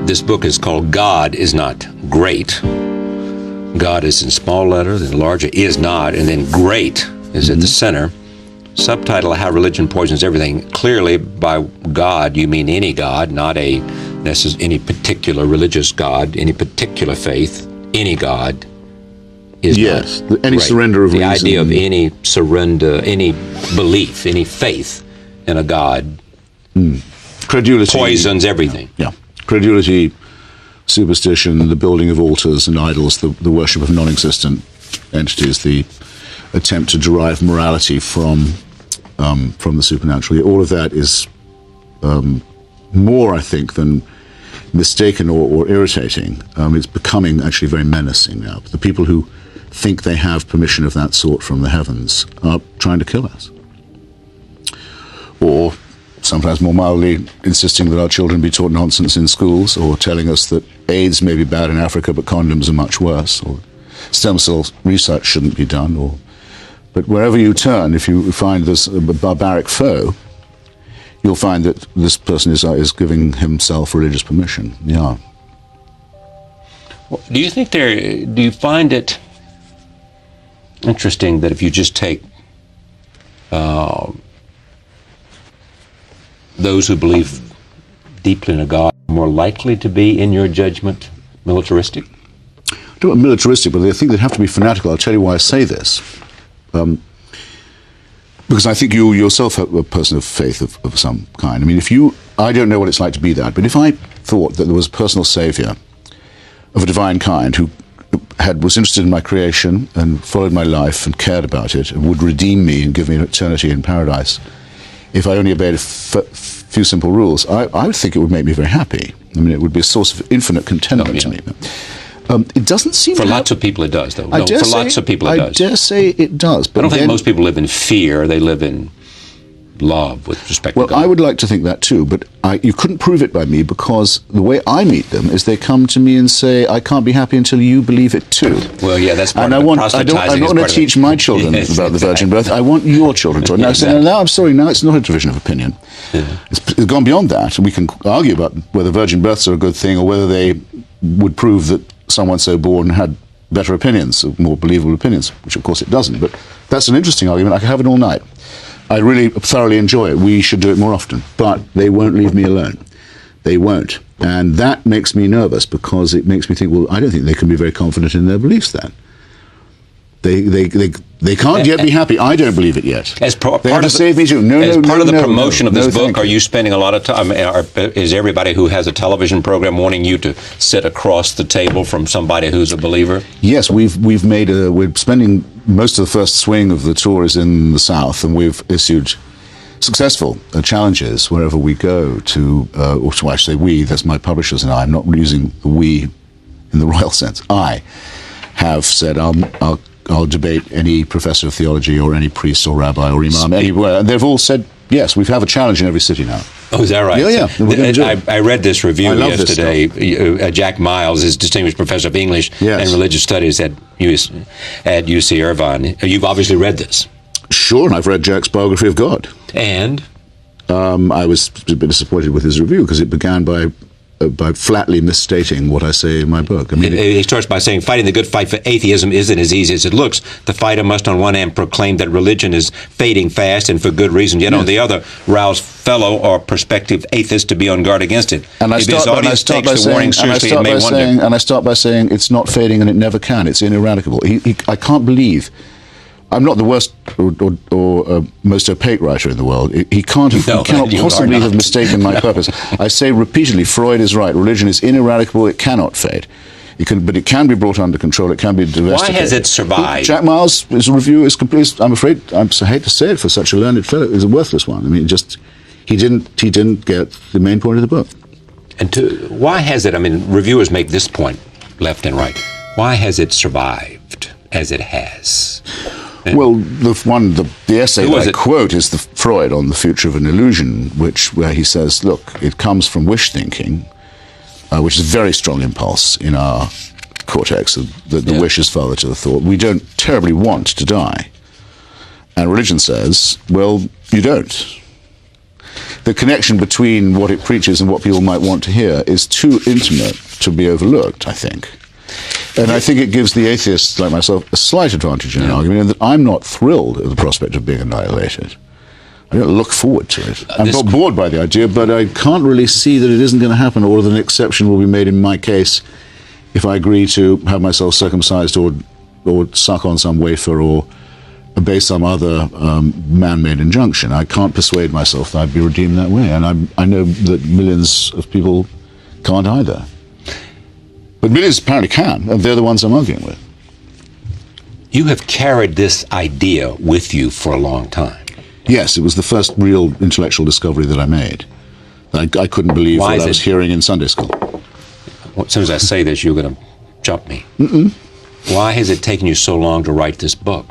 this book is called God is Not Great. God is in small letters, and larger is not, and then great is at the center. Subtitle, How Religion Poisons Everything. Clearly, by God, you mean any God, not any particular religious God, any particular faith. Any God is yes, not any great. surrender of the reason. idea of any surrender, any belief, any faith in a God Credulity poisons everything. Yeah. Credulity, superstition, the building of altars and idols, the worship of non-existent entities, the attempt to derive morality from the supernatural. All of that is more, I think, than mistaken or irritating. It's becoming actually very menacing now. The people who think they have permission of that sort from the heavens are trying to kill us. Or sometimes more mildly insisting that our children be taught nonsense in schools, or telling us that AIDS may be bad in Africa but condoms are much worse, or stem cell research shouldn't be done. But wherever you turn, if you find this barbaric foe, you'll find that this person is giving himself religious permission. Yeah. Well, do you find it interesting that if you just take those who believe deeply in a God are more likely to be, in your judgment, militaristic? I don't want militaristic, but I think they have to be fanatical. I'll tell you why I say this. Because I think you yourself are a person of faith of some kind. I mean, I don't know what it's like to be that, but if I thought that there was a personal savior of a divine kind who was interested in my creation and followed my life and cared about it and would redeem me and give me an eternity in paradise, if I only obeyed a few simple rules, I would think it would make me very happy. I mean, it would be a source of infinite contentment to me. It doesn't seem for lots of people it does, though. Lots of people it does. I dare say it does. But I don't think most people live in fear. They live in love with respect to God. Well, I would like to think that too, but you couldn't prove it by me, because the way I meet them is they come to me and say, I can't be happy until you believe it too. Well, yeah, that's part and of the proselytizing. I'm not going to teach my children about the virgin birth. I want your children to. Now, now, I'm sorry, now it's not a division of opinion. Yeah. It's gone beyond that, and we can argue about whether virgin births are a good thing or whether they would prove that someone so born had better opinions, more believable opinions, which of course it doesn't. But that's an interesting argument. I could have it all night. I really thoroughly enjoy it. We should do it more often. But they won't leave me alone. They won't. And that makes me nervous, because it makes me think, well, I don't think they can be very confident in their beliefs then. They can't yet be happy. I don't believe it yet. As part of the promotion of this book, are you spending a lot of time? Is everybody who has a television program wanting you to sit across the table from somebody who's a believer? Yes, we're spending most of the first swing of the tour is in the South, and we've issued successful challenges wherever we go to, or to actually we, that's my publishers and I. I'm not using the we in the royal sense. I have said I'll debate any professor of theology or any priest or rabbi or imam anywhere. And they've all said, yes, we have a challenge in every city now. Oh, is that right? Yeah. I read this review yesterday. Jack Miles is distinguished professor of English and religious studies at UC Irvine. You've obviously read this. Sure, and I've read Jack's biography of God. And? I was a bit disappointed with his review, because it began by flatly misstating what I say in my book. I mean, he starts by saying, fighting the good fight for atheism isn't as easy as it looks. The fighter must on one hand proclaim that religion is fading fast and for good reason, yet on the other rouse fellow or prospective atheists to be on guard against it. And I start by saying it's not fading and it never can. It's ineradicable. I can't believe. I'm not the worst or most opaque writer in the world. He cannot possibly have mistaken my purpose. I say repeatedly, Freud is right. Religion is ineradicable. It cannot fade. But it can be brought under control. It can be domesticated. Why has it survived? Jack Miles' his review is complete. I'm afraid, I hate to say it for such a learned fellow, it's a worthless one. I mean, he didn't get the main point of the book. And why has it? I mean, reviewers make this point left and right. Why has it survived as it has? Well, the essay that I quote is the Freud on the future of an illusion, where he says, look, it comes from wish thinking, which is a very strong impulse in our cortex. The wish is father to the thought. We don't terribly want to die. And religion says, well, you don't. the connection between what it preaches and what people might want to hear is too intimate to be overlooked, I think. And I think it gives the atheists like myself a slight advantage in an argument, in that I'm not thrilled at the prospect of being annihilated. I don't look forward to it. I'm not bored by the idea, but I can't really see that it isn't going to happen, or that an exception will be made in my case if I agree to have myself circumcised or suck on some wafer or obey some other man-made injunction. I can't persuade myself that I'd be redeemed that way, and I know that millions of people can't either. But millions apparently can, and they're the ones I'm arguing with. You have carried this idea with you for a long time. Yes, it was the first real intellectual discovery that I made. I couldn't believe what I was hearing in Sunday school. Well, as soon as I say this, you're going to jump me. Mm-mm. Why has it taken you so long to write this book?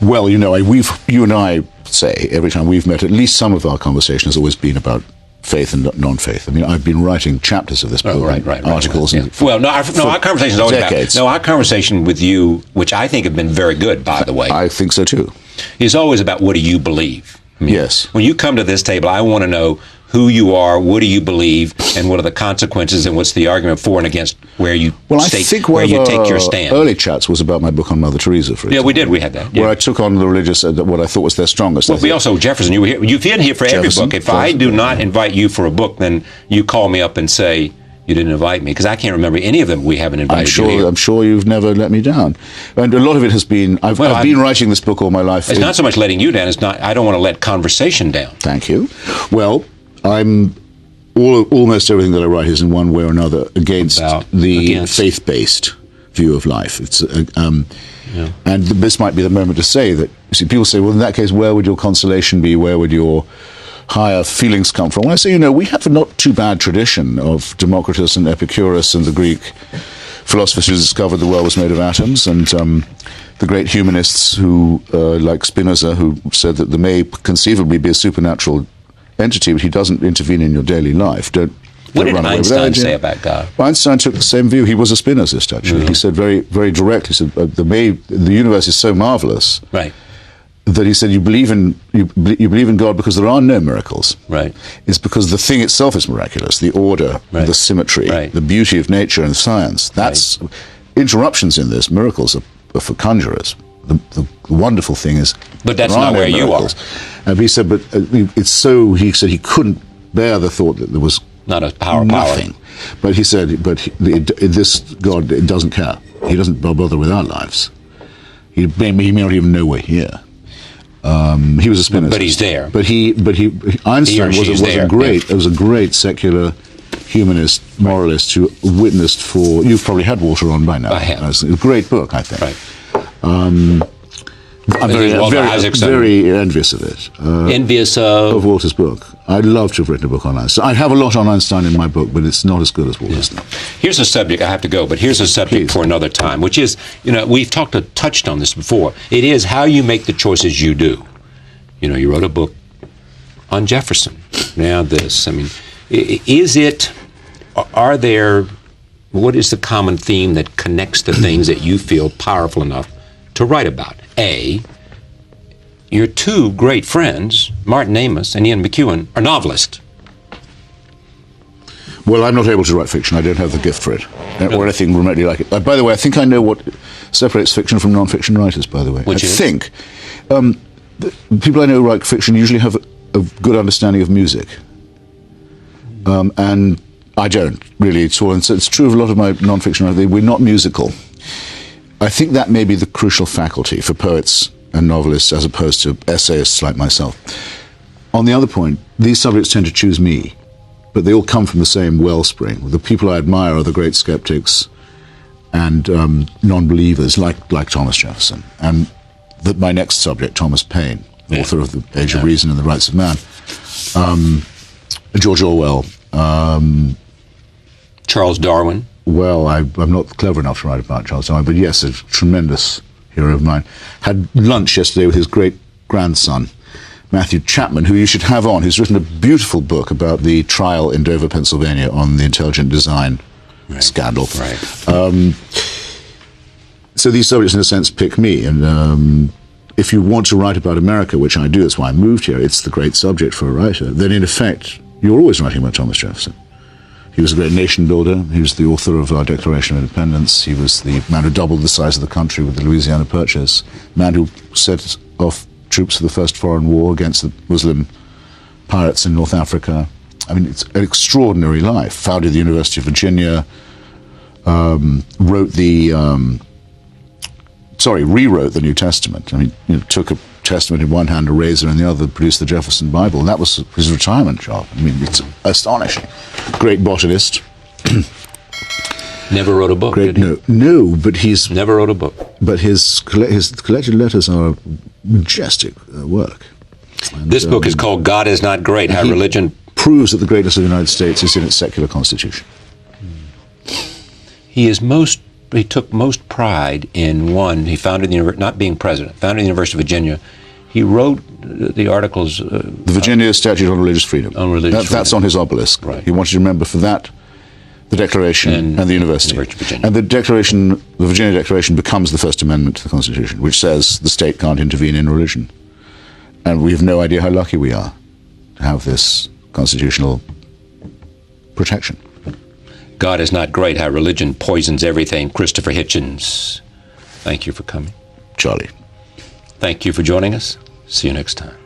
Well, you know, you and I say every time we've met, at least some of our conversation has always been about faith and non-faith. I mean, I've been writing chapters of this book, articles. Yeah. Well, our conversation is always decades. our conversation with you, which I think have been very good, by the way. I think so too. Is always about what do you believe. I mean, yes. When you come to this table, I want to know who you are, what do you believe, and what are the consequences, and what's the argument for and against where you take your stand. Early chats was about my book on Mother Teresa, for example. Yeah, we did. We had that. Yeah. Where I took on the religious, what I thought was their strongest. Well, we also, Jefferson, you were here. You've been here for every book. If I do not invite you for a book, then you call me up and say, you didn't invite me, because I can't remember any of them we haven't invited you here. I'm sure you've never let me down. And a lot of it has been, I've been writing this book all my life. It's not so much letting you down, I don't want to let conversation down. Thank you. Well, almost everything that I write is in one way or another against faith-based view of life. It's and this might be the moment to say that, you see, people say, well, in that case, where would your consolation be? Where would your higher feelings come from? When I say, you know, we have a not too bad tradition of Democritus and Epicurus and the Greek philosophers who discovered the world was made of atoms, and the great humanists who, like Spinoza, who said that there may conceivably be a supernatural entity, but he doesn't intervene in your daily life. What did Einstein say about God? Einstein took the same view. He was a Spinozist, actually. Mm-hmm. He said very, very directly, he said, the universe is so marvelous, right, that he said you believe in God because there are no miracles. Right. It's because the thing itself is miraculous, the order, the symmetry, the beauty of nature and science. That's interruptions in this. Miracles are for conjurers. The wonderful thing is, but that's not where you are. And he said, but it's so. He said he couldn't bear the thought that there was not a power. But he said, this God, it doesn't care. He doesn't bother with our lives. He may not even know we're here. He was a Spinozist, but he's there. But Einstein was a great secular humanist, moralist who witnessed for. You've probably had Walter on by now. I have. It's a great book, I think. Right. I'm very envious of it. Envious of Walter's book. I'd love to have written a book on Einstein. I have a lot on Einstein in my book, but it's not as good as Walter's. Yeah. Here's a subject, I have to go, but here's a subject for another time, which is, you know, we've touched on this before. It is how you make the choices you do. You know, you wrote a book on Jefferson. Now this, I mean, what is the common theme that connects the things that you feel powerful enough to write about? A, your two great friends, Martin Amis and Ian McEwan, are novelists. Well, I'm not able to write fiction. I don't have the gift for it, or anything remotely like it. By the way, I think I know what separates fiction from non-fiction writers, by the way. Which is? I think people I know who write fiction usually have a good understanding of music. And I don't, really, at all. And so it's true of a lot of my non-fiction writers. We're not musical. I think that may be the crucial faculty for poets and novelists as opposed to essayists like myself. On the other point, these subjects tend to choose me, but they all come from the same wellspring. The people I admire are the great skeptics and non-believers like Thomas Jefferson. And my next subject, Thomas Paine, author of The Age of Reason and the Rights of Man, George Orwell, Charles Darwin. Well, I'm not clever enough to write about Charles Darwin, but yes, a tremendous hero of mine. Had lunch yesterday with his great-grandson, Matthew Chapman, who you should have on, who's written a beautiful book about the trial in Dover, Pennsylvania, on the intelligent design scandal. Right. So these subjects, in a sense, pick me, and if you want to write about America, which I do, that's why I moved here, it's the great subject for a writer, then in effect, you're always writing about Thomas Jefferson. He was a great nation builder. He was the author of our Declaration of Independence. He was the man who doubled the size of the country with the Louisiana Purchase, man who set off troops for the first foreign war against the Muslim pirates in North Africa. I mean, it's an extraordinary life. Founded the University of Virginia, rewrote the New Testament. I mean, took a Testament in one hand, a razor in the other, produced the Jefferson Bible, and that was his retirement job. I mean, it's astonishing. Great botanist. Never wrote a book, did he? No, but he's... Never wrote a book. But his collected letters are majestic work. And, this book is called God is Not Great, How Religion... proves that the greatness of the United States is in its secular constitution. He took most pride in, one, he founded the not being president, founded the University of Virginia. He wrote the articles... the Virginia Statute on Religious Freedom. On religious freedom. That's on his obelisk. Right. He wanted to remember for that the Declaration and the University. And the Virginia Declaration becomes the First Amendment to the Constitution, which says the state can't intervene in religion. And we have no idea how lucky we are to have this constitutional protection. God is Not Great, How Religion Poisons Everything. Christopher Hitchens, thank you for coming. Charlie. Thank you for joining us. See you next time.